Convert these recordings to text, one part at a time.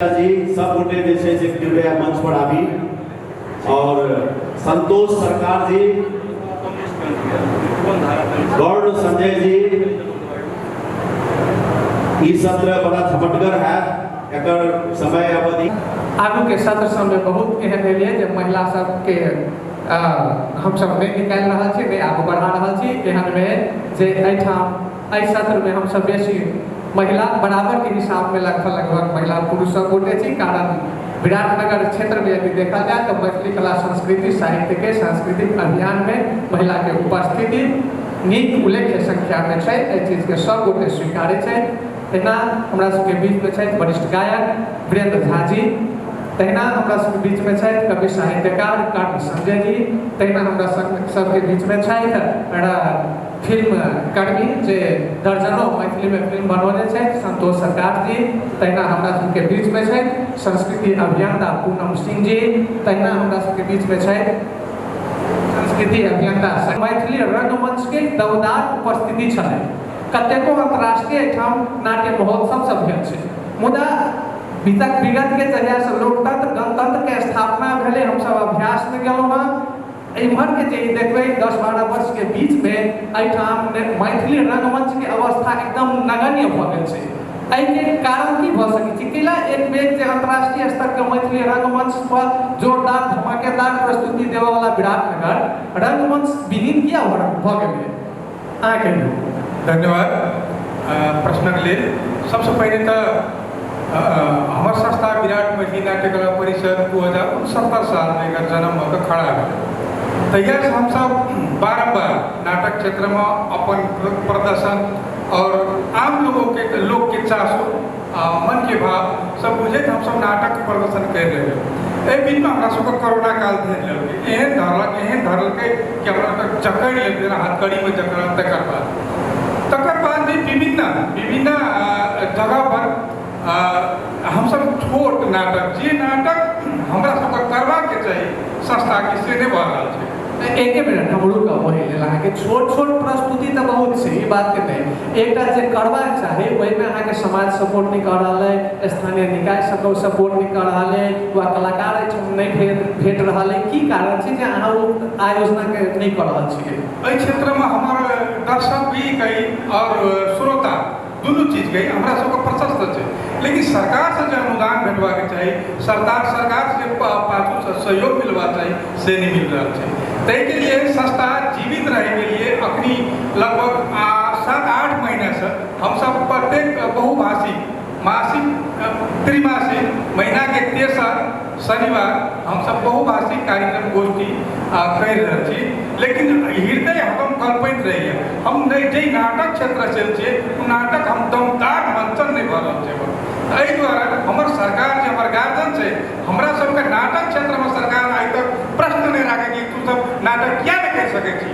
जी सब गोटे जैसे जुड़े मंच पर आबी और संतोष सरकार जी, गौड़ संजय जी, इस सत्र बड़ा झपटगर है। एकर समय अवधि आगू के सत्र सब में बहुत एहन है जे महिला सब के हम सब नहीं निकाल रहा छी, नहीं आगू बढ़ा रहा छी। एहन में जे एठाम एहि सत्र में हम सब बेसी महिला बराबर के हिसाब में लगभग महिला पुरुष सब गोटे छी। कारण विराटनगर क्षेत्र में यदि देखा जाए तो मैथिली कला संस्कृति साहित्य के सांस्कृतिक अभियान में महिला के उपस्थिति नीक उल्लेख्य संख्या में है। एहि चीज के सब गोटे स्वीकारे है। तहिना हमरा सबके बीच में छथि वरिष्ठ गायक वीरेंद्र झा जी, तहिना हमरा सबके बीच में छथि कवि साहित्यकार कर्ण संजय जी, तहिना हमरा सबके बीच में छथि फिल्म कर्मी जे दर्जनों मैथिली में फिल्म बनौने छथि संतोष सरकार जी, तहिना हमरा सबके बीच में छथि संस्कृति अभियंता पूनम सिंह जी, तहिना हमरा सबके बीच में छथि संस्कृति अभियंता मैथिली रंगमंच के दमदार उपस्थिति छलै। कतेको अंतर्राष्ट्रीय ठाम नाट्य महोत्सव सब भेल छै, मुदा विगत के जहिया से लोकतंत्र गणतंत्र के स्थापना भेले हम सब अभ्यास में गेलहुँ हँ। इम्हर के जे देखबै 10-12 वर्ष के बीच में एहिठाम मैथिली रंगमंच के अवस्था एकदम नगण्य भऽ गेल छै। एहि के कारण की भऽ सकै छै? कैला एक बेर जे अंतर्राष्ट्रीय स्तर के मैथिली रंगमंच पर जोरदार धमाकेदार प्रस्तुति देवे वाला विराटनगर रंगमंच विहीन किया भऽ गेलै? अहाँके धन्यवाद प्रश्न के लिए। सबसे पहले तो हमार संस्था विराट मैथिली नाट्य कला परिषद 2069 साल में एकर जन्म होकर खड़ा है। तहिया से हम सब बारम्बार नाटक क्षेत्र में अपन प्रदर्शन और आम लोग के चासो मन के भाव सब बुझे हम सब नाटक प्रदर्शन कर रहे। एहि बीच में हमरा सबके कोरोना काल भेल रहल, एहन धरल कि हमरा जकड़ लेना हथकड़ी में जकड़। तकर बाद भी विभिन्न जगह पर हम सब छोट नाटक जे नाटक हमरा सबके करबा के चाहिए संस्था के से नहीं भऽ रहल छै। एक मिनट हमरो का वही लेल अहाँके छोट प्रस्तुति तो बहुत छै, ई बात के नहीं। एकटा जे करबाक चाही ओहि में अहाँके समाज सपोर्ट नहीं कर रहा है, स्थानीय निकाय सब सपोर्ट नहीं कर रहा है, वा कलाकार नहीं भेट रहा है। की कारण छै जे अहाँ वो आयोजना के नहीं कर रहा छियै? एहि क्षेत्र में हमार दर्शक भी गई और श्रोता दोनों चीज गई हमरा सबके प्रशस्त है। लेकिन सरकार से जो अनुदान भेटवा के चाहिए, सरकार से पाछू से सहयोग मिलवा चाहिए, से नहीं मिल रहा है। तय के लिए संस्था जीवित रहे के लिए अखनी लगभग 7-8 महीने से हम सब प्रत्येक बहुभाषिक मासिक त्रिमासिक महीना के 3 शनिवार हम सब बहुभाषिक कार्यक्रम गोष्ठी कर रहे छी। लेकिन हृदय हम कल्पित रही है हम नहीं जे नाटक क्षेत्र से नाटक हम दमदार मंचन नहीं भऽ रहल छै। एहि द्वारा हमर सरकार जे हमर गार्जियन छै हमरा सबके नाटक क्षेत्र में सरकार आइ तक प्रश्न नहीं राखे कि तू सब नाटक किया नहीं कर सकै छी।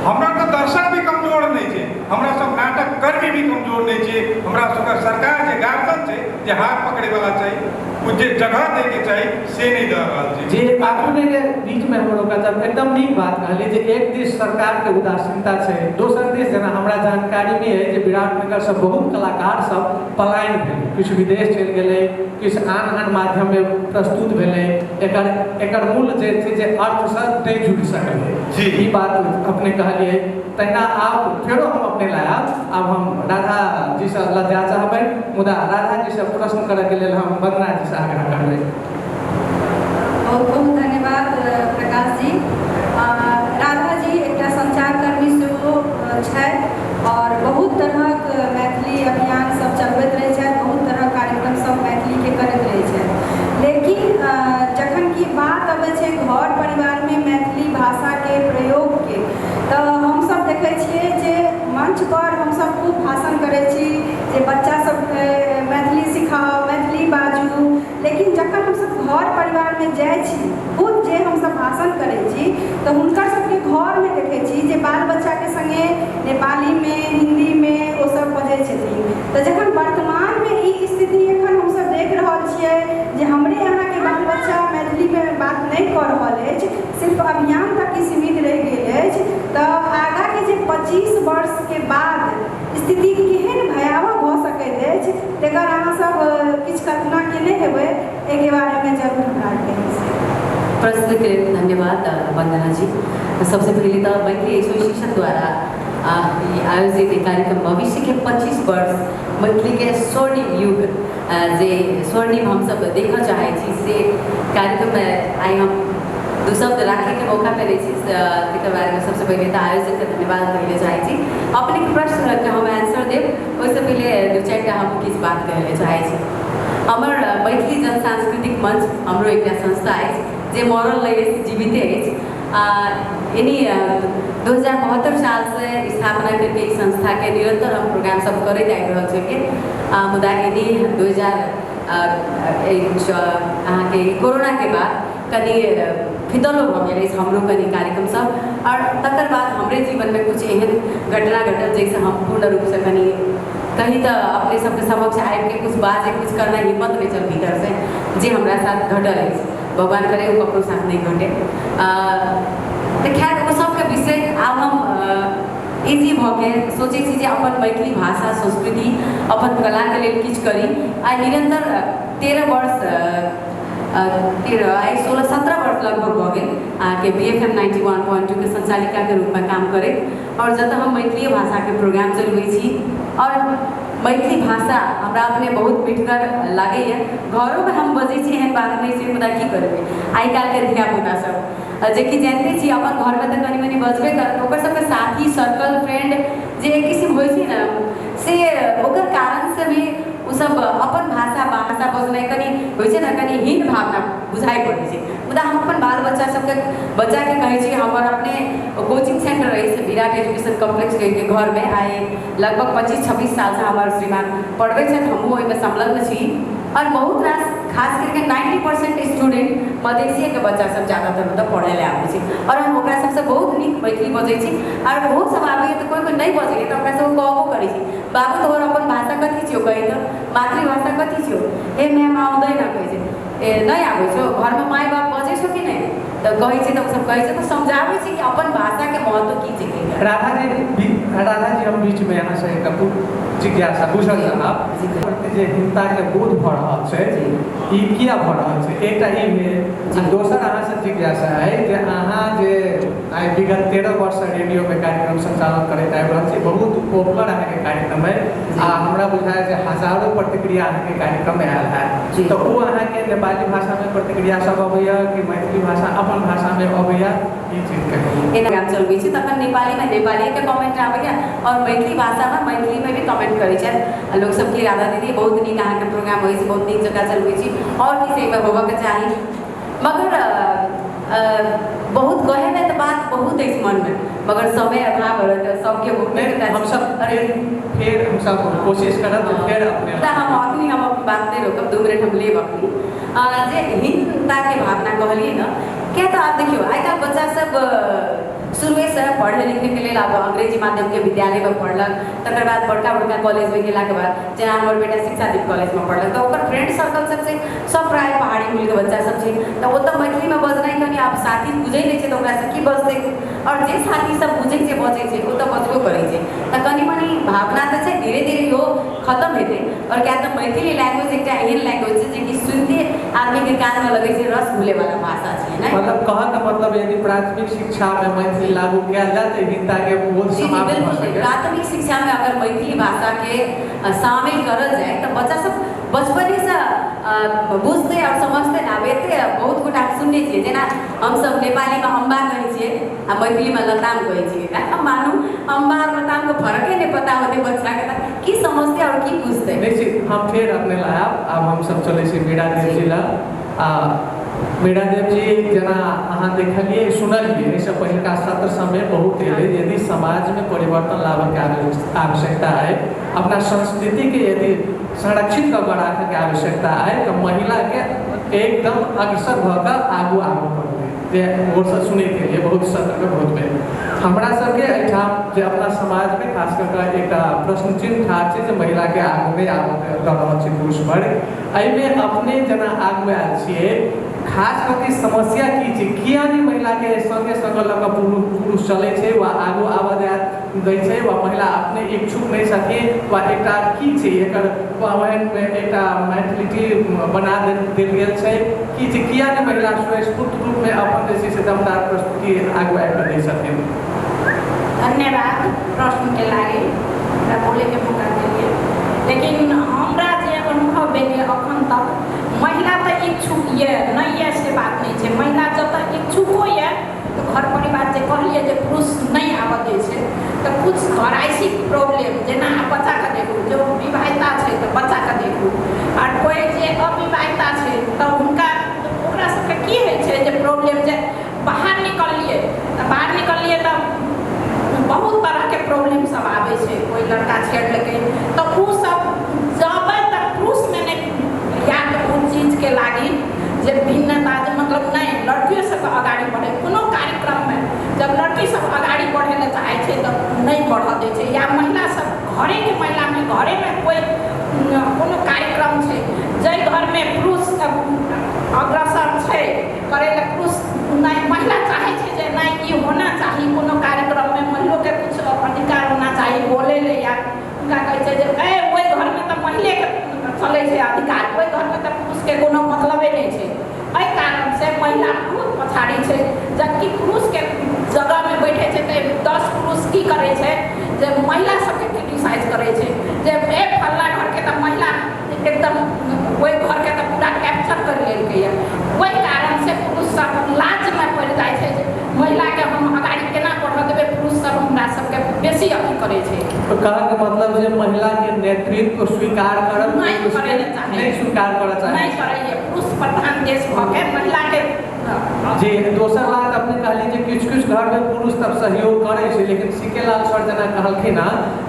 हमरा तो दर्शक भी कमजोर नहीं है, हमरा सब नाटक कर्मी भी कमजोर नहीं है। हमरा सबके सरकार जे गार्जियन छै जे हाथ पकड़े वाला चाहिए, वो जे जगह दे के चाहिए से नहीं दे रहल छै। जे अपने के बीच में हमरो का जब एकदम नीक बात कहली जे एक दिस सरकार के उदासीनता छै, दोसर दिस जेना हमरा जानकारी में है जे विराटनगर से बहुत कलाकार सब पलायन भेल, किछु विदेश चलि गेलै, किछु आन माध्यम में प्रस्तुत भेलै। एकर मूल जे छै जे अर्थ से नहीं जुड़ सकलै जी, ई बात अपने कहलिए। तहिना आप फेरो हम अपने लायब, अब हम राधा जी से लज्जा चाहबै, मुदा राधा जी से प्रश्न करे के लिए हम वंदना जी से आग्रह करबै। बहुत बहुत धन्यवाद प्रकाश जी। राधा जी एक संचारकर्मी सेहो छथि और बहुत तरहक मैथिली अभियान सब चलबैत रहै छथि, बहुत तरहक कार्यक्रम सब मैथिली के करैत रहै छथि। लेकिन जखन की बात अबै छै घर परिवार में मैथिली भाषा के प्रयोग के, तो हम सब देखै छियै जे मंच पर हम सब खूब भाषण करै छी जे बच्चा सब मैथिली सिखाओ, मैथिली बाजू। लेकिन जखन हम सब घर परिवार में जाइ छी, खुद जे हम सब भाषण करै छी, तो हुनकर सबके घर में देखै छी जे बाल बच्चा के संगे नेपाली में हिंदी में ओ सब बजै छथिन। तो जखन वर्तमान में ई स्थिति एखन हम सब देख रहल छियै जे हमरे यहाँ के बाल बच्चा मैथिली में बात नहीं कर रहल अछि, सिर्फ अभियान तक ही सीमित रह गेल अछि, तो आगा के जे 25 वर्ष के बाद स्थिति केहन भयावह भऽ सकैत अछि तेकर अहाँ सब किछु कल्पना केने सुनने हेबै एक बारे में जरूर हमरा कही। प्रश्न के लिए धन्यवाद वंदना जी। सबसे पहले तो मैथिली एसोसिएशन द्वारा आयोजित कार्यक्रम भविष्य के 25 वर्ष मैथिली के स्वर्णिम युग जे स्वर्णिम हम सब देखा चाहे से कार्यक्रम में आई हम दू शब्द रखे के मौका मिले बारे में सबसे पहले तो आयोजक के धन्यवाद कहले चाहे अपने के प्रश्न के हम आंसर देव उससे पहले दू चार हम किस बात कहले चाहे हमर मैथिली जन सांस्कृतिक मंच हमरो एक संस्था है जे मरल जीवित है। इन्हीं 2072 साल से स्थापना करके इस संस्था के निरंतर हम प्रोग्राम सब करते आबि रहल छियै। मुदा इन्हीं 2000 के कोरोना के बाद कनी फितलो भ गए हमरो कनी कार्यक्रम सब और तकर बाद हमरे जीवन में कुछ एहन घटना घटल जैसे हम पूर्ण रूप से कनी कहीं तो अपने सबके समक्ष आबि के कुछ बात कुछ करना हिम्मत नहीं चल भीतर से जे हमारा साथ घटल है। भगवान करे वो ककरो साथ नहीं घटे। तो खैर वो सबके विषय आब हम इजी भऽ के सोचे जे अपन मैथिली भाषा संस्कृति अपन कला के लिए किछु करी। आ निरंतर 13 वर्ष 16-17 वर्ष लगभग भऽ गेल के BFM 91.2 के संचालिका के रूप में काम करे और जब हम मैथिली भाषा के प्रोग्राम चलबै छी और मैथिली भाषा हमरा अपने बहुत मीठगर लागे है। घरों में हम बजे छी एहन बात नहीं छै मुदा की करबे आई काल के धिया पुता सब जे कि जानते छी अपन घर में तो कनी मनी बजबे करत ओकर सबके साथी सर्कल फ्रेंड जे एक किस्म होइ छै ना से ओकर कारण से भी उ सब अपन भाषा बजनाइ कनी होइ छै ना कनी हीन भावना बुझाइ पड़ै छै। मुदा हम अपन बाल बच्चा सबके कहै छी हमर अपने कोचिंग सेंटर रही से विराट एजुकेशन कॉम्प्लेक्स के घर में आए लगभग 25-26 साल से हमारे श्रीमान पढ़वे छथि हमहूँ ओहिमे संलग्न छी और बहुत रास खास करके 90% स्टूडेंट मधेसिए के बच्चा सब ज़्यादातर मतलब पढ़े ले आबै छै और हम ओकरा सबसे बहुत नीक मैथिली बजै छी और ओहो सब आबै तो कोई नहीं बजैए तो ओकरा सब कहबो करै छी बाबू तोहर अपन भाषा कथी छियौ कही तो मातृभाषा कथी छियौ ए मैम आउँदै न कहै छै ए नहीं आबै छौ घर में माय बाप बजै छौ कि नहीं तो कहै छै तो सब कहै छै तो समझाबै छै कि अपन भाषा के महत्व की छै। राधा जी हम बीच में यहाँ से एक जिज्ञासा पूछल साहब जे हिंसा के बोध भऽ रहल छै ई किया भऽ रहल छै एकटा ई भेल दोसर अहाँ से जिज्ञासा है जे अहाँ जे आइ विगत 13 वर्ष रेडियो में कार्यक्रम संचालन करैत आबि रहल छी बहुत पॉपुलर अहाँ के कार्यक्रम है आ हमरा बुझाय जे हजारों प्रतिक्रिया अहाँ के कार्यक्रम में आयल है तो वो अहाँ के नेपाली भाषा में प्रतिक्रिया सब अबैया कि मैथिली भाषा अपन भाषा में अबैया ई चीज कहिए प्रोग्राम चलबै छी तखन नेपाली में नेपाली के कमेंट आबैया और मैथिली भाषा में मैथिली में भी कमेंट करै छै लोग सब की राधा दीदी बहुत नीक अहाँ के प्रोग्राम होइ छै बहुत नीक जगह चलबै छी और किसी में होबऽ के चाही मगर बहुत कहे में तो बात बहुत है मन में मगर समय अभाव सबके हम सब फिर हम सब कोशिश करब फिर अपने हम अखनी हम अपनी बात नहीं रोकब 2 मिनट हम लेब अखनी जे हीनता के भावना कहलिए ना क्या तो आप देखियो आई काल बच्चा सब शुरुए से पढ़े लिखे के लिए अब अंग्रेजी माध्यम के विद्यालय में पढ़लक तकर बाद बड़का कॉलेज में गेला के बाद जेना हमर बेटा शिक्षा दीप कॉलेज में पढ़लक तो ओकर फ्रेंड सर्कल सब से सब प्राय पहाड़ी मूल के बच्चा सब छै तो ओतऽ मैथिली में बजनाइ कनी आप साथी बुझै नहि छै तो ओकरा से की बजतै और जे साथी सब बुझै छै बजै छै ओतऽ बजबो करै छै त कनी मनी भावना त छै धीरे धीरे यो खत्म हेतै और क्या तो मैथिली लैंग्वेज एकटा एहन लैंग्वेज छै जे कि सुनते आदमी के कान में लगै छै रस घुले वाला भाषा छै ना मतलब कहत मतलब यदि प्राथमिक शिक्षा में मैथिली लागू किया जाए तो हिंसा के बोध समाप्त हो सके। प्राथमिक शिक्षा में अगर मैथिली भाषा के शामिल करल जाए तो बच्चा सब बचपने से बुझते और समझते ना बेते बहुत गोटा सुनने छियै जेना हम सब नेपाली में अम्बा कहै छियै आ मैथिली में लताम कहै छियै हम मानू अम्बा और लताम के फर्क नहीं पता होते बच्चा के की समझते और की बुझते निश्चित हम फिर अपने लायब अब हम सब चले छी मीरा देव जी ला मीरा देव जी जना अहाँ देखलिए सुनलिए इससे पहिलका सत्र समय बहुत एले यदि समाज में परिवर्तन लाबे के आवश्यकता है अपना संस्कृति के यदि संरक्षित कर राखे के आवश्यकता है तो महिला के एकदम अग्रसर भकर आगू बढ़ते जे वो सब सुने के लिए बहुत सतर्क बहुत में हमरा सबके एहिठाम जे अपना समाज में खास कर एक प्रश्न चिन्ह ठाढ़ छै जे महिला के आगू में आबऽ दऽ रहल छै पुरुष वर्ग एहिमे अपने जेना आगू आयल छियै खास करके समस्या की छै किया नहीं महिला के संगे संग लऽ कऽ पुरुष चलै छै वा आगू आबऽ दै छै वा महिला अपने इच्छुक नहीं छथिन वा एकटा की छै एकर ओहन एकटा मेंटलिटी बना देल गेल छै कि जे किया नहीं महिला स्वस्फूर्त रूप में अपन जे छै से दमदार प्रस्तुति आगू आबि कऽ दै छथिन। धन्यवाद प्रश्न के लागे बोले के मौका देलिए लेकिन हमरा जे अनुभव भेल अखन तक महिला तो इच्छुक ये नहीं ये से बात नहीं है महिला जब तक इच्छुको ये तो घर परिवार जे कहलिए जे पुरुष नहीं आबऽ दै छै तो कुछ घरायसी प्रॉब्लम जेना बच्चा के देखू जो विवाहिता है तो बच्चा के देखू और कोई जे अविवाहिता है तो उनका ओकरा सबके की होइ छै जे प्रॉब्लम जे बाहर निकलिए तो बहुत तरह के प्रॉब्लम सब आवे छै कोई लड़का छेड़ लेके तो उ सब जब तक पुरुष में नहीं याद उन चीज के लागी जे भिन्नता जे मतलब नहीं लड़कियों सब आगाड़ी बढ़े कोनो कार्यक्रम में जब लड़की सब आगाड़ी बढ़े ले चाहे छै तो नहीं बढ़ दै छै या महिला सब घरे के महिला में घरे में कोई कोनो कार्यक्रम छै जै घर में पुरुष अग्रसर छै करे ले पुरुष नहीं महिला चाहे छै जे नहीं ई होना चाहिए कोनो कार्यक्रम में महिला के कुछ अधिकार होना चाहिए बोले ले या उनका कहै छै जे ए ओइ घर में तो महिले के चले छै अधिकार ओइ घर में तो पुरुष के कोनो मतलबे नहीं छै एहि कारण से महिला बहुत पछाड़ी छै जबकि पुरुष के जगह में बैठे छै तो 10 पुरुष की करे छै जे महिला सबके क्रिटिसाइज करे छै जे ए फल्ला घर के तो महिला एकदम ओइ घर के तो पूरा कैप्चर कर लेलकै है ओहि कारण से पुरुष सब लाज में पड़ जाए छै जे महिला के हम आगाड़ी केना बढ़ देबै पुरुष सब हमरा सबके बेसी अथी करे छै। तो कहने का मतलब जे महिला के नेतृत्व को स्वीकार करब नहीं करे चाहे नहीं स्वीकार करऽ चाहे नहीं करे पुरुष प्रधान देश भऽ के महिला के जी दोसर बात अपने कहली जे किछु घर में पुरुष तब सहयोग करे छै लेकिन सीकेलाल सर जेना कहलखिन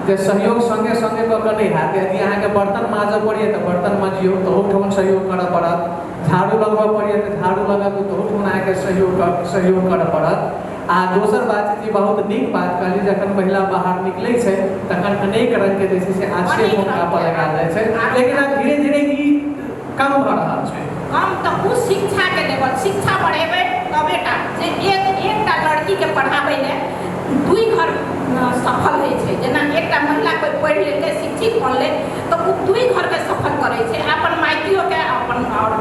जे सहयोग संगे संगे कऽ कऽ नहीं हैत यदि अहाँके बर्तन माजऽ पड़िए तो बर्तन माजियौ तो ओहिठाम सहयोग करऽ पड़त झाड़ू लगबऽ पड़िए तो झाड़ू लगाबू तो ओहिठाम अहाँके सहयोग करऽ पड़त। आ दोसर बात जे बहुत नीक बात कहली जखन महिला बाहर निकलै छै तखन अनेक रंग के जे छै से आक्षेप हुनका पर लगाएल जाइ छै लेकिन आब धीरे धीरे ई कम भऽ रहल छै। हम तो उस शिक्षा के लेवल शिक्षा बढ़ेबै तबे टा जे एकटा लड़की के पढ़ाबै ले दुई घर सफल होइ छै जेना एकटा महिला कोई पढ़ि लेलकै शिक्षित बनलै तो उ दुई घर के सफल करै छै अपन माइटियो के अपन और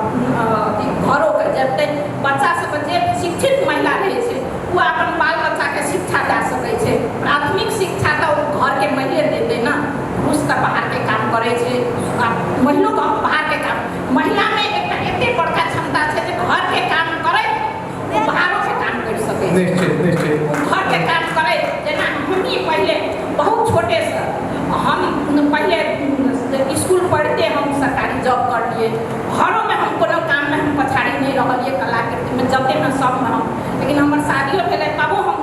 घरों के जब बच्चा सब जे शिक्षित महिला रहै छै वो अपन बाल बच्चा के शिक्षा दे सकै छै प्राथमिक शिक्षा तो घर के महिला देते ना पुरुष तो बाहर के काम करे छै महिला को बाहर के काम महिला में एकटा एते बड़का क्षमता छै जे घर के काम करे वो बाहरों के काम कर सकै छै निश्चित घर के काम करे जेना हम ही पहले बहुत छोटे से हम पहले स्कूल पढ़ते हम सरकारी जॉब कर लिए घरों में हम कोनो काम में हम पछाड़ी नहीं रहलिए कलाकृति में जते में सब में हम लेकिन हमार शादियों भेले तबो हम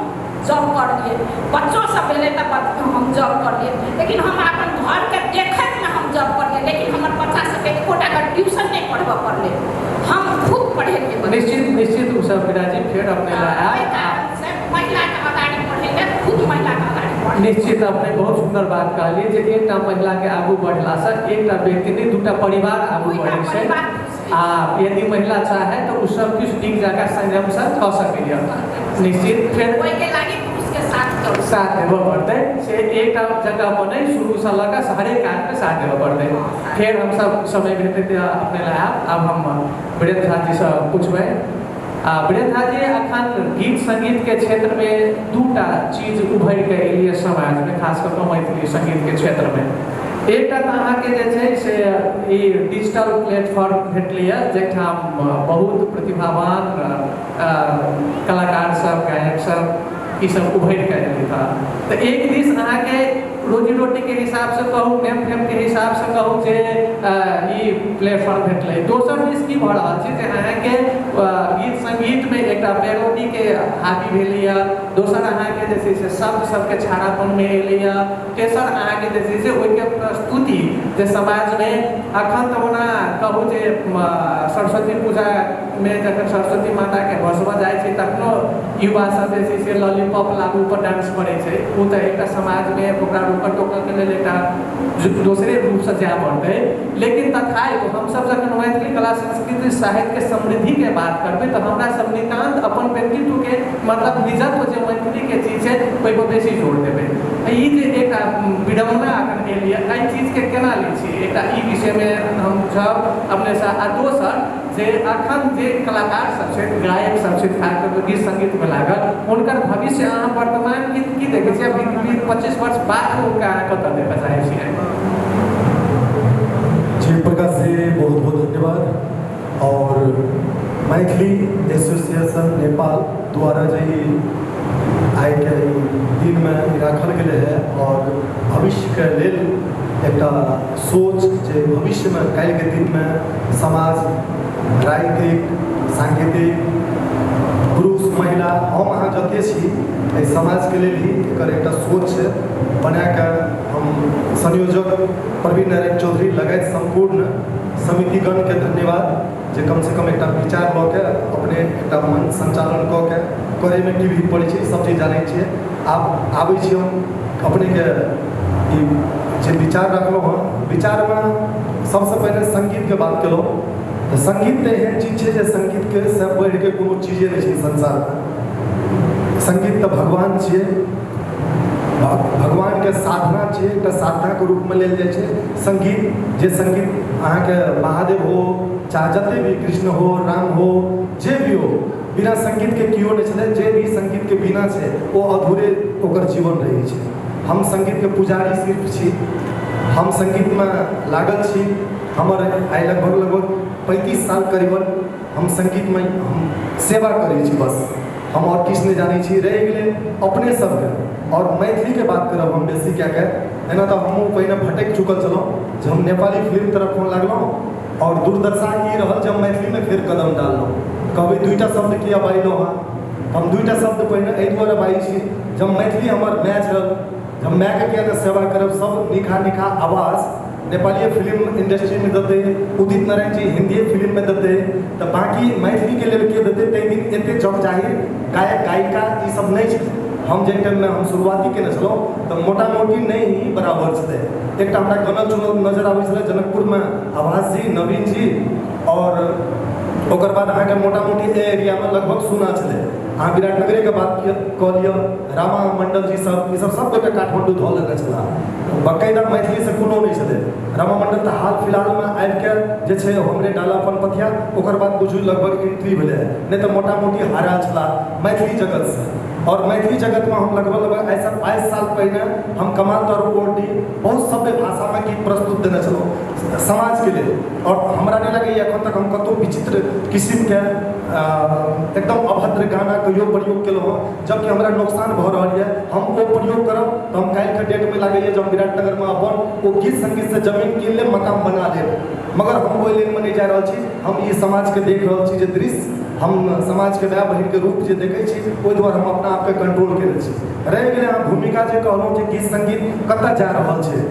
जॉब कर लिए बच्चों सब भेले तब हम जॉब कर लिए लेकिन हम अपन घर के देखत में हम जॉब कर लिए लेकिन हमार बच्चा सबके एकोटा का ट्यूशन नहीं पढ़बा पड़ले हम खुद पढ़े के निश्चित उषा पिताजी फिर अपने महिला के आगाड़ी पढ़े ले खुद महिला के आगाड़ी पढ़े निश्चित अपने बहुत सुंदर बात कहली जे एकटा महिला के आगू बढ़ला से एकटा व्यक्ति नहीं दूटा परिवार आगू बढ़े छै आ यदि महिला चाहे तो उ सब कुछ ठीक जगह संयम से कऽ सकैया निश्चित फिर ओइ के लागी पुरुष के साथ देबऽ पड़तै से एकटा जगह पर नहीं शुरू से लगा हरेक काज में साथ देबऽ पड़तै। फिर हम सब समय भेटते अपने लए अब हम वीरेंद्र झा जी से पूछबै वीरेंद्र झा जी अखन गीत संगीत के क्षेत्र में दूटा चीज उभरि के एलिए समाज में खास कर कऽ मैथिली संगीत के क्षेत्र में एकटा तऽ अहाँके जे छै से ई डिजिटल प्लेटफॉर्म भेटलैए जाहिठाम बहुत प्रतिभावान कलाकार सब गायक सब ई सब उभरि के एलै तऽ एक दिस अहाँके रोजी रोटी के हिसाब से कहू नेम फेम के हिसाब से कहू जे ई प्लेटफॉर्म भेटलै दोसर दिस की भऽ रहल छै जे अहाँके गीत संगीत गीत में एक पेरोडी के हावी भेलैया, दोसर अहाँके जे छै से शब्द सबके छाड़ापनमे एलैया, तेसर अहाँके जे छै से ओहिके प्रस्तुति जे समाजमे अखन तऽ ओना कहू जे सरस्वती पूजामे जखन सरस्वती माताके भसबऽ जाइ छै तखनो युवा सब जे छै से लॉलीपॉप लागू पर डांस करै छै, ओ तऽ एकटा समाजमे ओकरा रोकऽ टोकऽके लेल एकटा दोसरे रूपसँ जाय पड़तै। लेकिन तथापि हमसब जखन मैथिली कला संस्कृति साहित्यके समृद्धिके बात करबै तऽ हमरा सब नितान्त अपन व्यक्तित्वके मतलब निजत्व जे मैथिलीके चीज छै ओहिपर बेसी जोर देबै। ई जे एकटा विडम्बना अखन एल यऽ एहि चीजके केना लै छी, एकटा ई विषयमे हम सब अपनेसँ, आ दोसर जे अखन जे कलाकार सब छै, गायक सब छै, खास कऽ गीत संगीतमे लागल, हुनकर भविष्य अहाँ वर्तमान गीत की देखै छियै, 20-25 वर्ष बाद हुनका कतऽ देखऽ चाहै छियै? जी प्रकाश जी बहुत बहुत धन्यवाद। और मैथिली एसोसिएशन नेपाल द्वारा जे आइ के दिन में राखल गेल है और भविष्य के लेल एकटा सोच जे भविष्य में काल्हि के दिन में समाज राजनीतिक सांगीतिक पुरुष महिला हम अहाँ जते छी समाज के लिए ही एकर एकटा सोच बना के हम संयोजक प्रवीण नारायण चौधरी लगायत संपूर्ण समितिगण के धन्यवाद जे कम से कम एक विचार लऽ के अपने एक मन संचालन कऽ के करे में टीवी पड़े सब चीज जाने छे। आब आबै छी हम अपने के जे विचार रखलो हँ, विचार में सबसे पहले संगीत के बात कलो तो संगीत तो एहन चीज है जे संगीत के से बढ़ के कोनो चीजे नहीं है संसार में। संगीत तो भगवान छे, भगवान के साधना छे, एक साधना के रूप में लेल जाए छे। संगीत जे संगीत अहाँ के महादेव हो चाहे जते भी कृष्ण हो राम हो जे भी हो, बिना संगीत के कियो नहीं छे, जे भी संगीत के बिना छे वो अधूरे ओकर जीवन रही छे। हम संगीत के पुजारी सिर्फ छी, हम संगीत में लागल छी। हमर आइ लगभग 35 साल करीबन हम संगीत में हम सेवा करी छी, बस हम और किछु नहीं जानी छी। रह गए अपने सबके और मैथिली के बात करब हम बेसी क्या कह एना तो हम पहिने भटक चुकल चलो जब हम नेपाली फिल्म तरफ फोन लगलों और दुर्दशा ई रहल जब मैथिली में फिर कदम डाललों। कहबै दुईटा शब्द किया बाइलो हाँ, हम दुईटा शब्द पहिने एहि दुआरे बाजै छी जब मैथिली हमर मैच रहल, जब माय के किया सेवा करब सब निखा आवाज नेपाली फिल्म इंडस्ट्री में देते, उदित नारायण जी हिंदी फिल्म में देते, तो बाकी मैथिली के लेल के देते तै दिन एते जग जाहिर गायक गायिका ई सब नहीं छे। हम जे टाइम में हम शुरुआती केने छलौं तो मोटा मोटी नहीं ही बराबर छे। एक हमरा गनल चुनल नजर आबै छले जनकपुर में आवाज जी नवीन जी, और ओकर बाद अहाँ के मोटा मोटी एरिया में लगभग सुना छले। अहाँ विराटनगरे के बात कह लिया, रामा मंडल जी सब सब गोटे काठमांडू धो लेने छला, बकायदा मैथिली से कोनो नहीं छले। रामा मंडल तो हाल फिलहाल में आबि के जे छे हमरे डालापन पथिया ओकर बाद बुझू लगभग एंट्री भेले, नहीं तो मोटा मोटी हारा छला मैथिली जगत से। और मैथिली जगत में हम लगभग ऐसा 22 साल पहले हम कमाल तौर कोटी बहुत सभ्य भाषा में गीत प्रस्तुत देने चलो समाज के लिए। और हमरा नहीं लगे अखन तक हम कतो विचित्र किस्म के एकदम अभद्र गाना कहियो प्रयोग केलो, जबकि हमरा नुकसान भ रहा है। हम वो प्रयोग करब तो हम काल्हि के डेट में लगे जब विराटनगर में अपन वो गीत संगीत से जमीन कीन ले मकान बना ले, मगर हम वो लेन में नहीं जा रहा छी। हम ये समाज के देख रहा छी जे दृश्य हम समाज के भाई बहन के रूप जे देखे छी ओहि द्वारा हम अपना आप के कंट्रोल केने छी। रह गए हम भूमिका जे कहलहुँ जे गीत संगीत कतऽ जा रहल छै,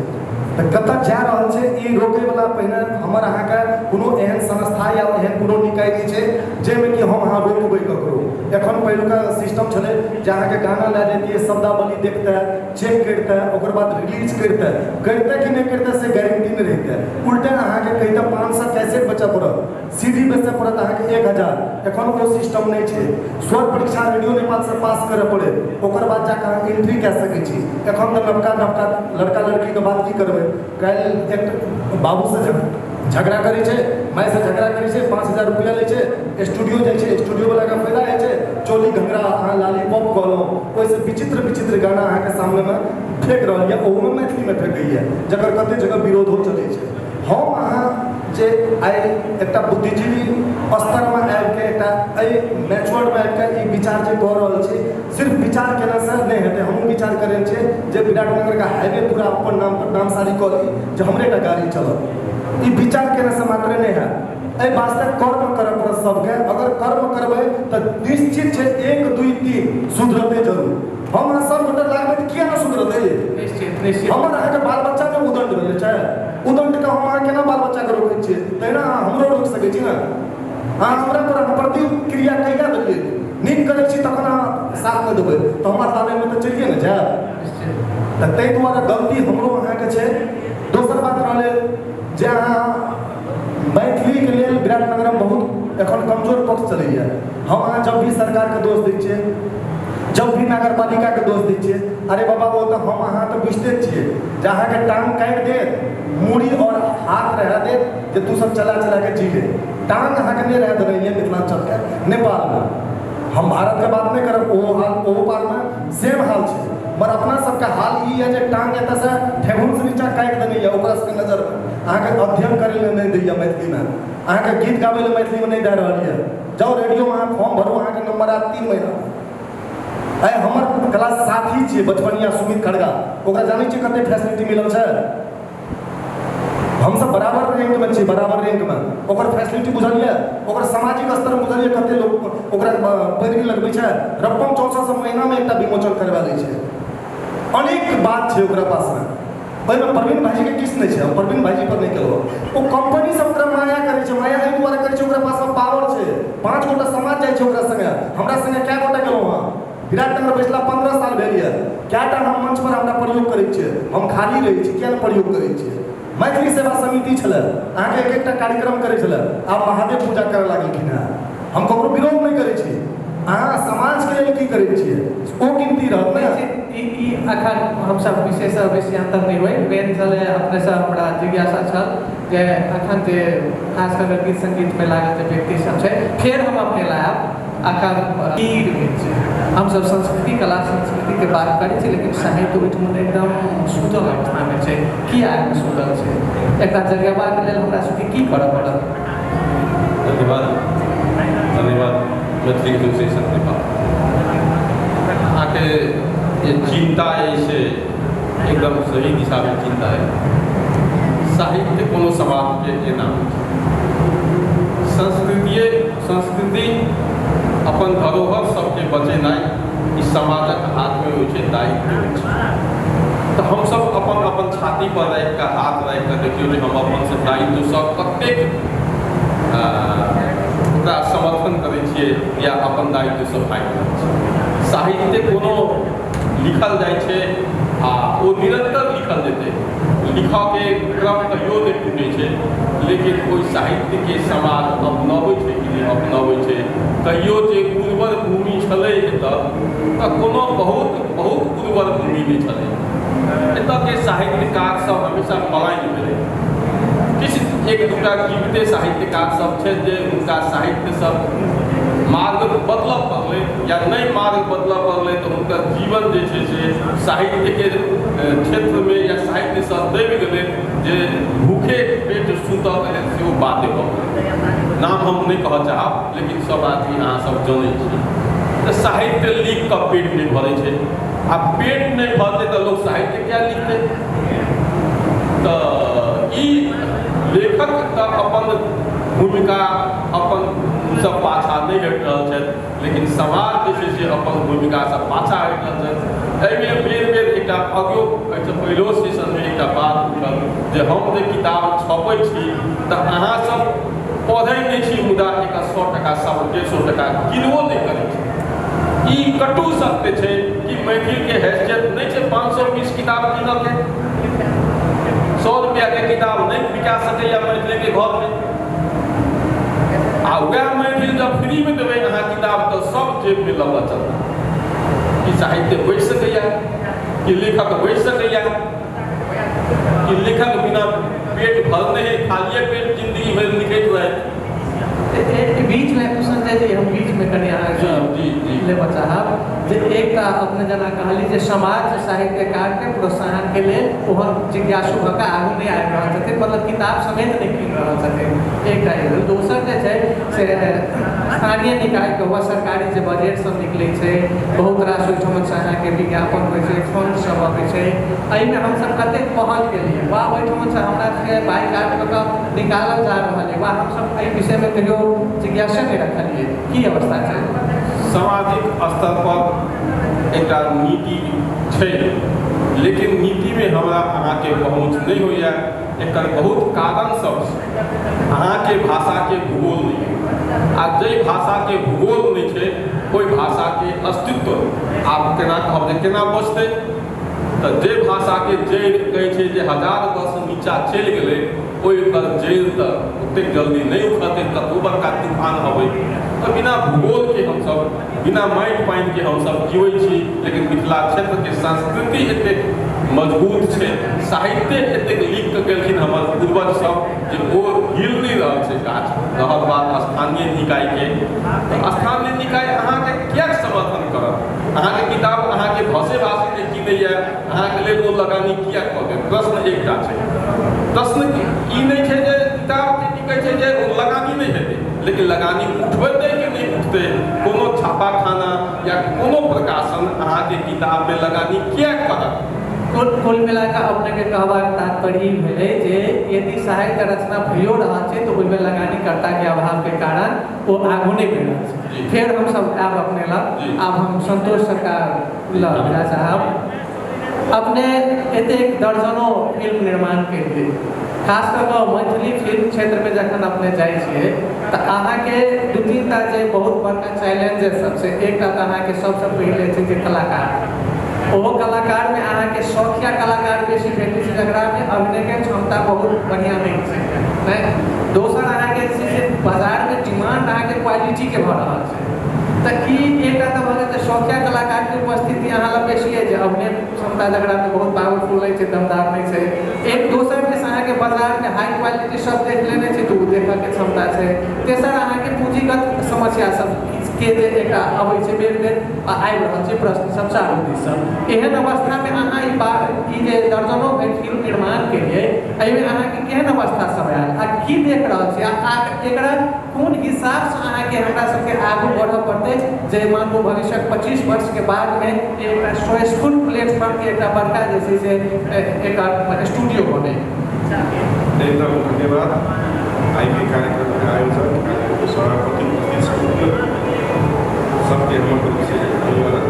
तो कतऽ जा रहल छै ई रोके वाला पहिने हमर अहाँ के कोनो एहन संस्था या एहन कोनो निकाय नहीं छै जेमे कि हम अहाँ रोकबै ककरो। एखन पहिलुका सिस्टम छलै जे अहाँ के गाना ला देतियै, शब्दावली देखते चेक करते ओकर बाद रिलीज करते कि नहीं करते से गारंटी नहीं रहते। उल्टा अहाँ के कहिते 500 कैसेट बचा पड़त, सीडी बेचऽ पड़त अहाँ के 1000। एखन वो सिस्टम नहीं छै। स्वर परीक्षा रेडियो नेपाल से पास करे पड़े ओकर बाद जाके अहाँ एंट्री कए सकै छी। एखन तो लड़का लड़की के बात की करबै, काल्हि एक बाबू से झगड़ा करै छै, माय से झगड़ा करै छै, 5000 रुपया लै छै, स्टूडियो जाइ छै, स्टूडियो वाला का फायदा है छै चोली घंगरा अहाँ लालीपॉप कहलहुँ ओहिसे विचित्र गाना अहाँ के सामने में फेंक रहल है, ओहू में मैथिली में फेंकैए जकर कते जगह विरोधो चलै छै। हम अहाँ जे आइ एकटा बुद्धिजीवी स्तर में आबि के एकटा मैच्योर्ड में आबि के ई विचार जे कह रहल छी, सिर्फ विचार केना से नहीं हेतै। हम विचार करें छे जे विराटनगर का हाईवे पूरा अपन नाम पर नामसारी कऽ ली जे हमरे टा गाड़ी चलत, ई विचार केना से मात्र नहीं है। एहि वास्ते कर्म करऽ पड़त सबके। अगर कर्म करबै तऽ निश्चित छै 1 2 3 सुधरतै जरूर। हम अहाँ सब गोटे लागबै तऽ किया न सुधरतै? निश्चित निश्चित। हमर अहाँके बाल बच्चा में उदंड भेलै छै, उदंड के हम अहाँ केना बाल बच्चा के रोकै छियै? तहिना हमरो रोकि सकै छी ने। अहाँ हमरा पर प्रतिक्रिया कहिया देलियै? नीक करै छी तखन अहाँ साथ में देबै तऽ हमर ताबे में तऽ चलिए ने जायब। तऽ ताहि दुआरे गलती हमरो अहाँके छै। दोसर बात रहलै जे अहाँ मैथिली के लेल विराटनगर में बहुत एखन कमजोर पक्ष चलैया। हम अहाँ जब भी सरकार के दोष दै छियै, जब भी नगर पालिका के दोष दै छियै, अरे बाबा वो तो हम अहाँ तो बुझते छियै जे अहाँके टांग काटि देत, मूड़ी और हाथ रह देत जे तू सब चला चला के जी ले। टांग अहाँके नहीं रह दे रही है मिथिलांचल के, नेपाल में। हम भारत के बात नहीं करब, ओहो पार में सेम हाल छै। मगर अपना सबके हाल ई है जे टांग एतऽ से ठेहुन से नीचा काटि देने है। ओकरा सबके नजर में अहाँके अध्ययन करे ले नहीं दैया मैथिली में, अहाँके गीत गाबै ले मैथिली में नहीं दे रहल है। जाओ रेडियो में अहाँ फॉर्म भरू, अहाँके नंबर आयत 3 महीना। आइ हमर क्लास साथी छियै बचपनिया सुमित खड़गा, ओकरा जानै छियै कते फैसिलिटी मिलल छै? हम सब बराबर रैंक में छी, बराबर रैंक में। ओकर फैसिलिटी बुझलियै, ओकर सामाजिक स्तर में बुझलियै कते लोग ओकरा पैरवी लगबै छै। रपम 64 महीना में एकटा विमोचन करवा लै छै। अनेक बात छै ओकरा पास में। ओहिमे प्रवीण भाईजी के किछु नहीं छै, हम प्रवीण भाईजी पर नहीं केलहुँ। ओ कंपनी सब ओकरा माया करै छै, माया एहि दुआरे करै छै ओकरा पास में पावर छै। 5 गोटा समाज जाइ छै ओकरा संगे। हमरा संगे कए गोटा गेलहुँ हँ विराटनगर बैसला 15 साल भेल यऽ। कएटा हम मंच पर हमरा प्रयोग करै छियै, हम खाली रहै छी, किया नहि प्रयोग करै छियै? मैथिली सेवा समिति छलै, अहाँके एक एकटा कार्यक्रम करै छलै। आब महादेव पूजा करऽ लागलखिन हँ। हम ककरो विरोध नहीं करै छी, अहाँ समाज के लेल की करै छियै ओ गिनती रहत ने। ई अखन हमसब विशेष अंतर नहीं हुए। मेन छलै अपने से हमरा जिज्ञासा छल जे अखन जे खास कर गीत संगीत में लागल जे व्यक्ति सब छै, फेर हम अपने लायब अखन की हम सब संस्कृति कला संस्कृति के बात करै छी, लेकिन साहित्य ओहिठाम एकदम सुतल अवस्था में छै। किया सुतल छै? एकटा जगेबाक लेल हमरा सबके की करऽ पड़त? धन्यवाद मैथिली एसोसिएशन नेपाल। अहाँके जे चिंता है से एकदम सही दिशा में चिंता है। साहित्य कोनो समाज के एना संस्कृति अपन धरोहर सबके बचेनाइ ई समाजक हाथ में होइ छै, दायित्व होइ छै। तऽ हम सब अपन अपन छाती पर राखि कऽ हाथ राखि कऽ देखियौ जे हम अपन से दायित्व सब कतेक ओकरा समर्थन करै छियै या अपन दायित्व सब आबि रहल छै। साहित्य कोनो लिखल जाइ छै आ ओ निरंतर लिखल जेतै, लिखऽ के क्रम कहियो नहि टूटै छै। लेकिन ओहि साहित्य के समाज अपनाबै छै कि नहि अपनाबै छै? कहियो जे उर्वर भूमि छलै एतऽ तऽ कोनो बहुत उर्वर भूमि नहि छलै। एतऽ के साहित्यकार सब हमेशा पलायन भेलै। किछु एक दूटा जीविते साहित्यकार सब छै जे हुनका साहित्य सब मार्ग बदलऽ पड़लै या नहि मार्ग बदलऽ पड़लै तऽ हुनकर जीवन जे छै से साहित्य के क्षेत्र में या साहित्य से दबि गेलै जे भूखे पेट सुतऽ के लेल सेहो बाते भऽ गेलै। नाम हम नहीं कहऽ चाहब, लेकिन सब आदमी अहाँ सब जानै छी। तऽ साहित्य लिख कऽ पेट नहीं भरै छै, आ पेट नहीं भरतै तऽ लोग साहित्य क्या लिखतै? तऽ ई लेखक तऽ अपन भूमिका अपन सब पाछा नहीं हटि रहल छथि, लेकिन समाज जे छै से अपन भूमिका से पाछा हटि रहल छथि। एहिमे बेर बेर एकटा अगियो पहिलो सेशनमे एकटा बात उठल जे हम जे किताब छपै छी तऽ अहाँ सब पढ़ै नहीं छी, मुदा एकर 100 टका 150 टका किनबो नहीं करै छी। ई कटु सत्य छै कि मैथिल के हैसियत नहीं छै 520 किताब कीनऽ के। 100 रुपया के किताब नहीं बिका सकैया मैथिली के घर में। आ वएह मैथिल जब फ्री में देबै अहाँ किताब तऽ सब जेब में लऽ चलत। कि साहित्य बढ़ि सकैया, कि लेखक बढ़ि सकैया, कि लेखक बिना पेट भरने खालिए पेट जिंदगी भर लिखैत रहे। बीच में संजय जी हम बीच में कनी लेबऽ चाहब जे एकटा अपने जेना कहली जे समाज साहित्यकार के प्रोत्साहन के लेल ओहन जिज्ञासु भऽ कऽ आगू नहीं आबि रहल छथिन, मतलब किताब समेत नहीं कीन रहल छथिन। एकटा ई। दोसर जे छै से स्थानीय निकाय के हुआ सरकारी जे बजट सब निकलै छै, बहुत रास ओहिठाम से अहाँके विज्ञापन होइ छै, फंड सब अबै छै, एहिमे हमसब कतेक पहल केलियै वा ओहिठाम से हमरा सबके बाइकाट कऽ निकालल जा रहा है वह हम सब एहि विषय में कहियो जिज्ञासा नहीं रखलिए की अवस्था छै सामाजिक स्तर पर एक नीति छै लेकिन नीति में हमरा अहाँ के पहुँच नहीं होइए एक बहुत कारण सब अहाँ के भाषा के भूगोल नहीं आ जे भाषा के भूगोल नहीं छै कोई भाषा के अस्तित्व आप केना कहब जे केना बचतै तो जे भाषा के जड़ कहै छै जे 1000 वर्ष नीचा चलि गेलै ओहि पर जड़ तो ओतेक जल्दी नहीं उखड़तै कतौ बड़का तूफान अबै तो बिना भूगोल के हम सब बिना माटि पानि के हम सब जीवै छी लेकिन मिथिला क्षेत्र के संस्कृति एतेक मजबूत छै साहित्य एतेक लिख के गेलखिन हमर पूर्वज सब जे ओ हिल नहीं रहल छै गाछ रहल बात स्थानीय निकाय के तो स्थानीय निकाय अहाँ के किएक समर्थन करत अहाँ के किताब अहाँ के भाषे भाषी के किनैया अहाँ के लेल ओ लगानी किएक कऽ देत प्रश्न एकटा छै प्रश्न ई नहीं छै जे किताब के की कहै छै जे लगानी नहीं हेतै लेकिन लगानी उठबेतै कि नहीं उठतै कोनो छापाखाना या कोनो प्रकाशन अहाँ के किताब में लगानी किएक करत कुल मिलाकर अपने के कहबाक तात्पर्य ई भेलै जे यदि साहित्य रचना भइयो रहल छै तो ओहिमे लगानीकर्ता के अभाव के कारण वो आगू नहीं बढ़ रहल छै फिर हम सब आब अपने लग आब हम संतोष सरकार लग साहब अपने एतेक दर्जनों फिल्म निर्माण केलिए खास कर मैथिली फिल्म क्षेत्र में जखन अपने जाइ छियै तो अहाँ के दू तीन टा जे बहुत बड़का चैलेंजेस सब छै एकटा तऽ अहाँ के सबसे पहिले छै जे कलाकार ओहो कलाकार में अहाँ के शौकिया कलाकार बेसी भेटै छै जकरा में अभिनय के क्षमता बहुत बढ़िया नहीं छै नहीं दोसर अहाँ के जे बाजार में डिमांड अहाँ के क्वालिटी के भऽ रहल छै तो ई एकटा तऽ भऽ गेल शौकिया कलाकार के उपस्थिति अहाँ लग बेसी है जे अभिनय क्षमता जकरा में बहुत पावरफुल नहीं छै दमदार नहीं छै एक दोसर में अहाँ के बाजार में हाई क्वालिटी सब देख लेने छै तो देखऽ के क्षमता छै तेसर अहाँ के पूंजीगत समस्या सब के जे एकटा अबै छै बेर बेर आबि रहल छै प्रश्न सब चारू दिस सब एहन अवस्था में अहाँ ई जे दर्जनों फिल्म निर्माण केलिए एहिमे अहाँ के केहन अवस्था सब आयल आ की देख रहल छी आ एकरा कोन हिसाब से अहाँ के हमरा सबके आगू बढ़ऽ पड़तै जे मानू भविष्य 25 वर्ष के बाद में एकटा स्ट्रेसफुल प्लेटफॉर्म के एकटा बड़का जे छै से एक स्टूडियो बने एकदम धन्यवाद आई के कार्यक्रम के आयोजक सभापति सबके हम धन्यवाद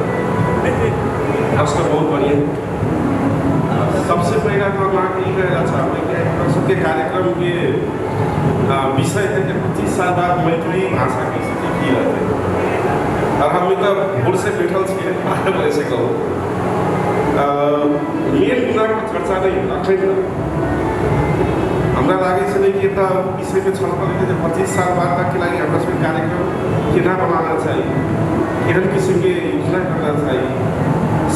प्रश्न बहुत बढ़िया सबसे पहला तो हम ये कहना चाहते हैं कि सबके कार्यक्रम के विषय है कि 25 साल बाद मैथिली भाषा की स्थिति की रहते और हम तो भोर से बैठल छे ऐसे कहूँ मेन गुना पर चर्चा नहीं अखन हमरा लागे छै कि एटा विषय पे छलफल के 25 साल बाद तक के लागि हमरा सबके कार्यक्रम केना बनाना चाहिए केहन किस्म के योजना करना चाहिए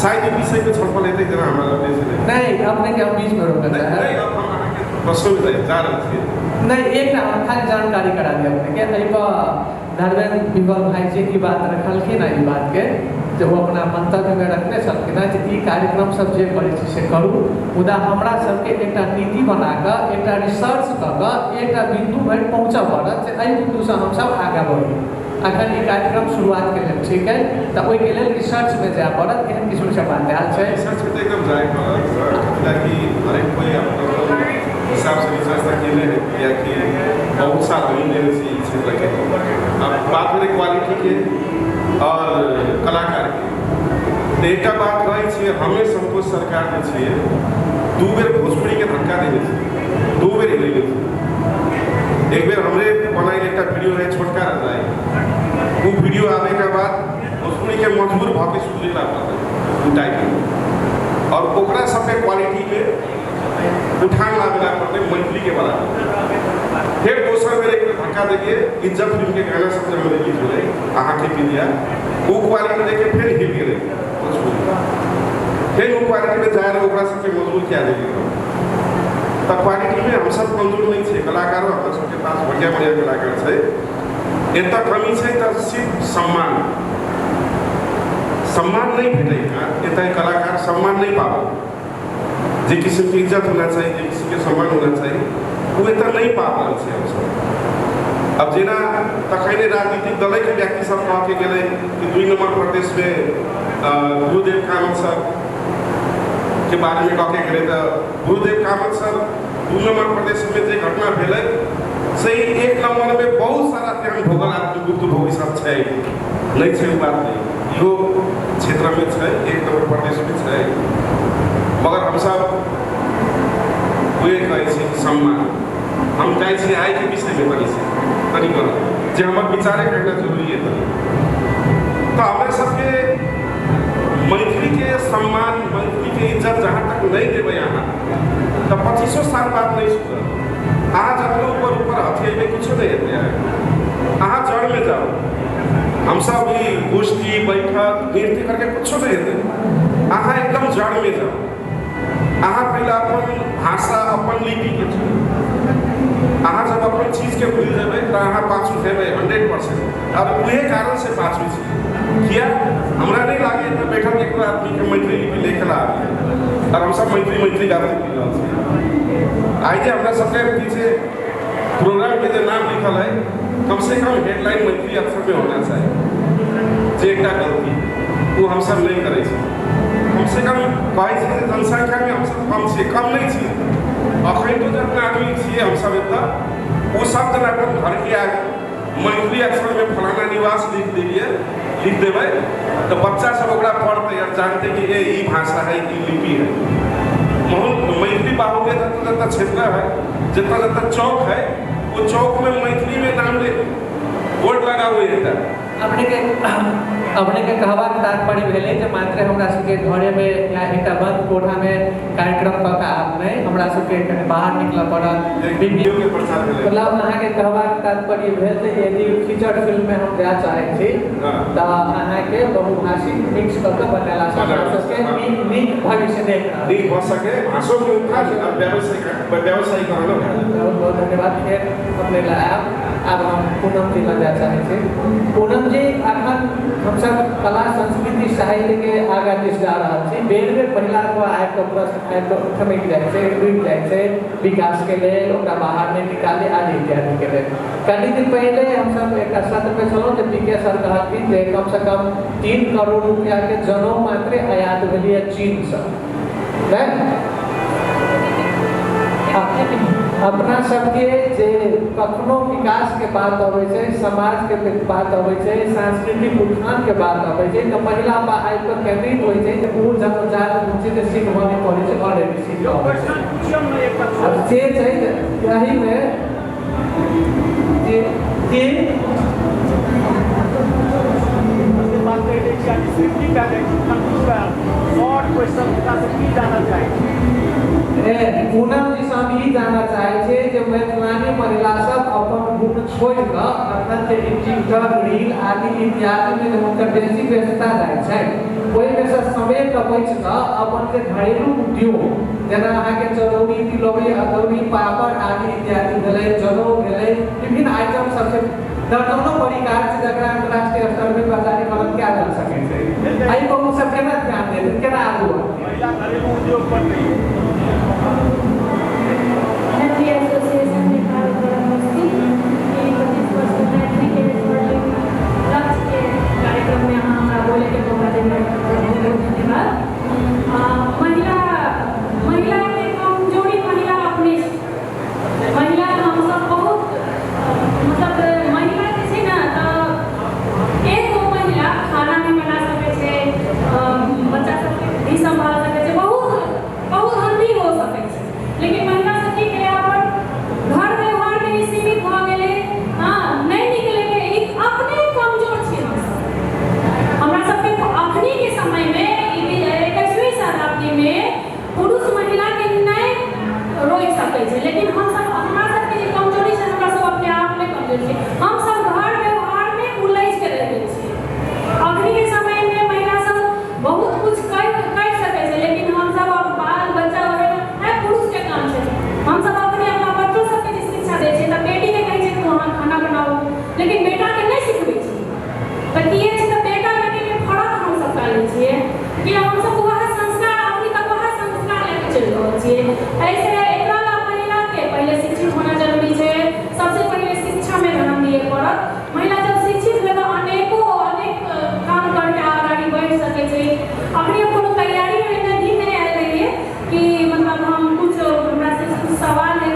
शायद इस विषय पे छलफल हेतै जेना हमरा लगे छै नहीं अपने के बीच में रोकना है नहीं अब हम अहाँ के प्रश्न में जा रहल छी नहीं एक ना खाली जानकारी करा दिया अपने के एहि पर धर्मेंद्र विमल भाई जी की बात रखलखिन ई बात के जो वो अपना मंतव्य में रखने छलखिन जे ई कार्यक्रम सब जे करै छी से करू मुदा हमरा सबके एकटा नीति बनाकऽ एकटा रिसर्च कऽ कऽ एकटा बिंदु धरि पहुँचऽ पड़त जे एहि बिंदु से हम सब आगाँ बढ़ी अखन ई कार्यक्रम शुरुआत के लेल ठीक है तो ओहि के लेल रिसर्च में जाय पड़त एहन किस्म से बात आयल छै रिसर्च में तो एकदम जाए पड़त ताकि हर एक कोई अपना हिसाब से रिसर्च तक केले है या कि बहुत साल हो गए से इस क्षेत्र के अब बात करें क्वालिटी के और कलाकार के एक बात रही है हमें संतोष सरकार जो है 2 बेर भोजपुरी के धक्का देने से 2 बेर हिल गई एक बेर हमरे बनाई एक वीडियो है छोटका रजाई वो वीडियो आने के बाद भोजपुरी के मजबूर भाव के सुधरेला पड़ता टाइप और ओकरा सबके क्वालिटी में उठान लावेला पड़ते मैथिली के बराबर फिर दोसर बेर एक धक्का देके इज्जत फिल्म के गाना सब जब रिलीज हो रहे अहाँ के मीडिया वो क्वालिटी देखे फिर हिल गए फिर वो क्वालिटी में जाए रहे ओकरा सबके मजबूर किया देगी तब क्वालिटी में हम सब कमजोर नहीं थे कलाकारों अपना सबके पास बढ़िया बढ़िया कलाकार थे एत कमी है तो सिर्फ सम्मान नहीं भेटेगा एत कलाकार सम्मान नहीं पाओ जे किसी की इज्जत होना चाहिए जे किसी के सम्मान होना चाहिए वो एत नहीं पा पाल से हम सब अब जेना तखने राजनीतिक दल के व्यक्ति सब कह के गए कि 2 नंबर प्रदेश में गुरुदेव कामत सर के बारे में कह के गए तो गुरुदेव कामत सर 2 नंबर प्रदेश में जे घटना भेल से 1 नंबर में बहुत सारा त्याग भोगल आदमी गुप्त भोगी सब छै नहीं छै बात नहीं इहो क्षेत्र में छै 1 नंबर प्रदेश में छै मगर हम सब हुए कहै छी सम्मान हम चाहे छी आय के विषय में करी से करी कर जे हमर विचारे करना जरूरी है तो हमें सबके मैथिली के सम्मान मैथिली के इज्जत जहाँ तक नहीं देवे यहाँ तो 25 साल बाद नहीं सुधर आज अपने ऊपर हथियार में कुछ नहीं होते अहाँ जड़ में जाओ हम सब भी गोष्ठी बैठक नृत्य करके कुछ नहीं होते अहाँ एकदम जड़ में जाओ अहाँ पहले अपन भाषा अपन लिपि के अहाँ जब अपन चीज के भूल जेबै तो अहाँ पाछू हेबै 100%। अब उहे कारण से पाछू छी किया हमरा नहीं लागे तो बैठल एक आदमी के मैथिली लिपि लिखला और हम सब मैथिली गाते पी रहल छी आज हमरा सबके पीछे प्रोग्राम के जो नाम लिखल है कम से कम हेडलाइन मैथिली अक्षर में होना चाहिए जे एकटा गलती वो हम सब नहीं करे छी कम से कम कहै छी जनसंख्या में हम सब कम से कम नहीं छी अखन तो जितना आदमी छी हम सब एतऽ वो सब जना अपन घर के आगे मैथिली अक्षर में फलाना निवास लिख देवे तो बच्चा सब ओकरा पढ़ते और जानते कि ये ई भाषा है ई लिपि है मैथिली बाहुल्य जितना क्षेत्र है जितना चौक है वो चौक में मैथिली में नाम ले बोर्ड लगा हुए है अपने के कहबाक तात्पर्य भेलै जे मात्र हमरा सबके घरे में या एकटा बंद कोठा में कार्यक्रम पका नहीं हमरा सबके बाहर निकलऽ पड़त वीडियो के प्रचार भेलै मतलब अहाँ के कहबाक तात्पर्य भेल जे यदि फीचर फिल्म में हम जाय चाहै छी त अहाँ के बहुभाषी मिक्स क के बनेला सबके नीक भविष्य देख नीक भ सके भाषा के उत्थान व्यवसायिक रहलो बहुत बहुत धन्यवाद फिर अपने लायब अब हम पूनम जी लग जाय चाहै छी पूनम जी अखन हम सब कला संस्कृति साहित्य के आगा दिस जा रहल छी बेर पहिला को आबि के प्रश्न आबि के थमक जाइ छै रुकि जाइ छै विकास के लेल ओकरा बाहर नहीं निकाले आदि इत्यादि के लेल कनि दिन पहले हम सब एक सत्र पे चलो जे पीके सर कहलखिन जे कम से कम 3 करोड़ रुपया के जनौ मात्र आयात भेलिए चीन से अपना सबके जे कखनो विकास के बात अबै छै समाज के बात अबै छै सांस्कृतिक उत्थान के बात अबै छै तो महिला आबि के केंद्रित होइ छै जे ओ जन्मजात रुचि से सीख बने पड़ै छै और एक सीख अब से छै यही में जे बात करें कि सिंपली का और क्वेश्चन की जाना चाहिए पूनम जी से हम ई जानना चाहे छे जे मैथिलानी महिला सब अपन गुण छोड़ के अखन जे टिकटॉक रील आदि इत्यादि में हुनकर बेसी व्यस्तता जाय छै ओहि में से समय के बच के अपन के घरेलू उद्योग जेना अहाँ के चरौरी तिलौरी अदौरी पापड़ आदि इत्यादि भेलै जलो भेलै विभिन्न आइटम सब से दर्जनों परिकार से जकरा अंतर्राष्ट्रीय स्तर में बाजारीकरण क्या जा सकै छै एहि पर हम सब केना ध्यान देबै केना आगू महिला घरेलू उद्योग पर नहीं मैथिली एसोसिएशन के कार्यक्रम के कार्यक्रम में हमारा बोले के मौका देने धन्यवाद। महिला के कमजोरी महिला अपने महिला हम सब बहुत मतलब महिला जे छै ना तऽ एक गो महिला खाना भी बना सकै छै बच्चा सबके भी संभाल सकै छै बहुत हल्दी हो सकै छै लेकिन महिला सब की करे अपन घर व्यवहार में ही सीमित भ गेलै नहीं निकले के एक अपने कमजोर छी हमरा सबके अखनी के समय में 21वीं शताब्दी में पुरुष महिला के नहीं रोक सकै छै लेकिन हम सब हमरा सबके जे कमजोरी छै हमरा सब अपने आप में कमजोर छी हम सब घर व्यवहार में उलझ के रह गेल छी अखनी के समय में महिला सब बहुत कुछ कर सकै छै लेकिन हम सब अब बाल बच्चा वगैरह है पुरुष के काम छै हम सब अपने अपना बच्चों सबके जे शिक्षा दै छै तऽ बेटी के कहै छै कि वहाँ खाना बनाओ लेकिन बेटा के नहीं सिखबै छी तऽ की छै तऽ बेटा बेटी में फर्क हम सब करै छियै कि हम सब वह संस्कार अपनी तक वह संस्कार लेके चल रहल छियै ऐसे एकरा ला महिला के पहले शिक्षित होना जरूरी छै सबसे पहले शिक्षा में ध्यान दिए पड़त महिला जब शिक्षित भेल तऽ अनेक काम करके आगे बढ़ सकै छै अखनी कोनो तैयारी में नहीं आयल रहिए कि मतलब हम कुछ हमरा से कुछ सवाल है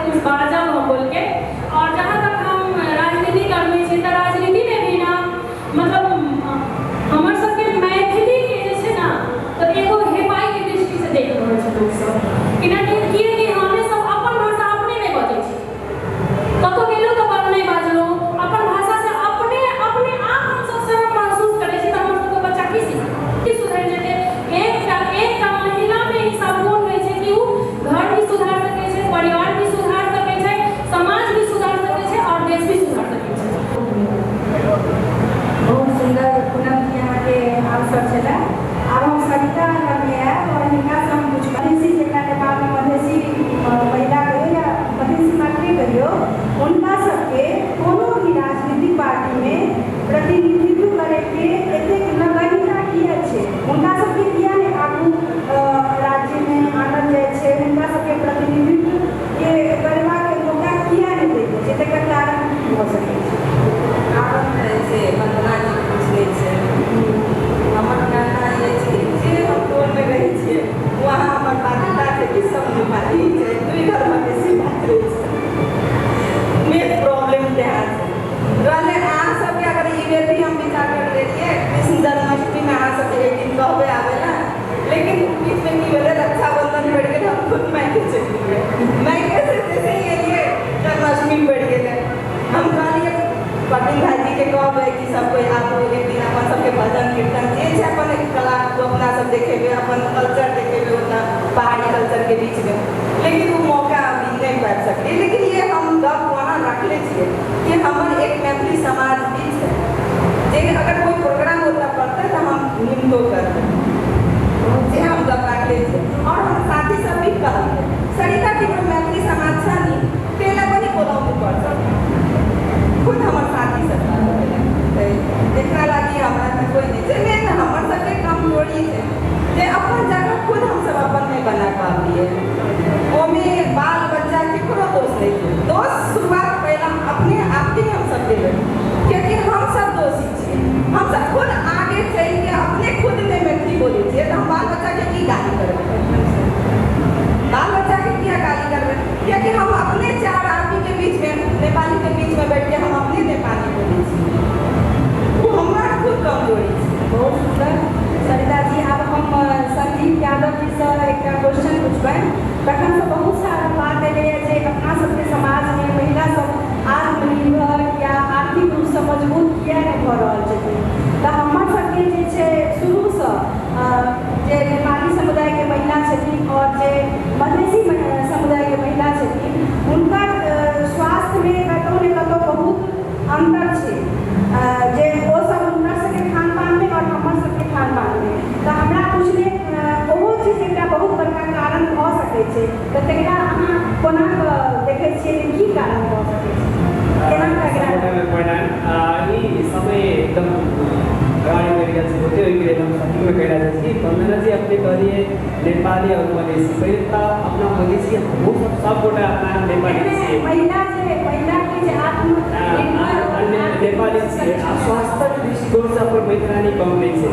कहबे आवेला लेकिन बीच में की बोले रक्षाबंधन बढ़ गए हम खुद मायके चली गए मायके से जैसे ही ये जन्माष्टमी बढ़ गए हम कहलिए पटेल भाई के कहबे कि सब कोई आबो एक दिन अपन सबके भजन कीर्तन जे छै अपन कला को अपना सब देखेबे अपन कल्चर देखेबे उतना पहाड़ी कल्चर के बीच में लेकिन वो मौका अभी नहीं पाबि सकलिए लेकिन ये हम गप वहाँ रखले छिए कि हमर एक मैथिली समाज बीच है जे अगर कोई प्रोग्राम होता पड़ता तो हम निम्तो करते जे हम गप रखले छिए और हम साथी सब भी कहलिए सरिता की मैथिली समाज छ नि तेला पनि बोलाउनु पर्छ खुद हमर साथी सब एकरा लागि हमरा त कोई नहीं छै मेन हमर सबके कमजोरी छै जे अपन जगह खुद हम सब अपन नहीं बना पाबिए ओमे बाल बच्चा केकरो दोष नहीं छै दोष शुरुआत पहला अपने आप के हम सब देबे क्योंकि हम सब दोषी छिए हम सब खुद आगे चल के अपने खुद में मैथिली बोले छिए तो हम बाल बच्चा के की गाली करबे बाल बच्चा के क्या गाली करबे क्योंकि हम अपने चार आदमी के बीच में नेपाली के बीच में बैठ के हम अपने नेपाली बोले छिए वो हमारा खुद कमजोरी है बहुत सुंदर सरिता जी अब हम संदीप यादव जी से एक क्वेश्चन पूछबे तखन से बहुत सारा बात एले जे अपना सबके समाज में महिला सब आत्मनिर्भर या आर्थिक रूप से मजबूत किया नहीं भऽ रहल छथिन तो हमर सबके जे छै शुरू से जे नेपाली समुदाय के महिला छथिन और जे मधेसी समुदाय के महिला छथिन हुनकर स्वास्थ्य में कतौ ने कतौ बहुत अंतर छै जे ओ सब हुनकर सबके खान पान में और हमर सबके खान पान में तो हमरा पूछले ओहो चीज एकटा बहुत बड़का कारण भऽ सकै छै तऽ तकरा अहाँ कोना देखै छियै कि की कारण भऽ सकै छै केना एकरा ई समय एकदम गाड़ी में गया से होते हुए एकदम सटीक में कह रहा था कि वंदना जी अपने कहलिए नेपाली और मधेसी पहले तो अपना मधेसी वो सब गोटा अपना नेपाली से महिला के जे नेपाली से स्वास्थ्य दृष्टिकोण से अपन मैथिलानी कम नहीं है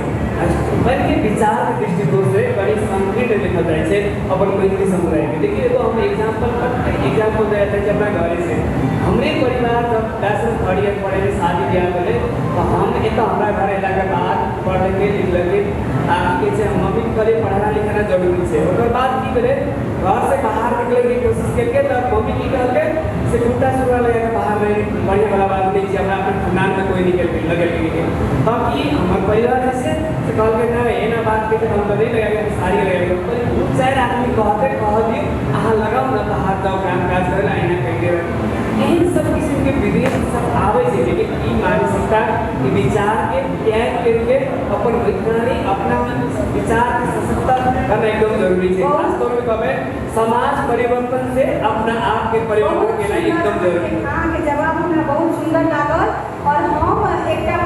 मन के विचार के दृष्टिकोण से बड़ी संकीर्ण लिखल जाए छै अपन मैथिली समुदाय के देखिए तो हम एग्जांपल दिया था कि अपना घर से हमरे परिवार जब 10 थर्ड ईयर पढ़े शादी ब्याह करे तो हम एतो हमरा घर अयला के बाद पढ़ के लिख के आगे से मम्मी करे पढ़ाना लिखना जरूरी है ओकर बाद की करे घर से बाहर निकले की कोशिश करके तब मम्मी की कहके से टूटा सुरा लगा के बाहर नहीं बढ़िया वाला बात नहीं कि हमरा अपन खानदान में कोई निकल के लगे के तब की हमर परिवार जैसे से कहल के ना एना बात के हम तो नहीं लगा के सारी लगा के बहुत सारे आदमी कहते कह दी अहाँ लगाओ ना बाहर जाओ काम काज करे ला एना कह दे एहन सब किस्म के विदेश सब आवे छै लेकिन ई मानसिकता ई विचार के त्याग करके अपन वैज्ञानिक अपना विचार के सशक्त करना एकदम जरूरी है खास तौर पे कहबे समाज परिवर्तन से अपना आप के परिवर्तन केना एकदम जरूरी है अहाँ के जवाब हमरा बहुत सुंदर लागल और हम एकटा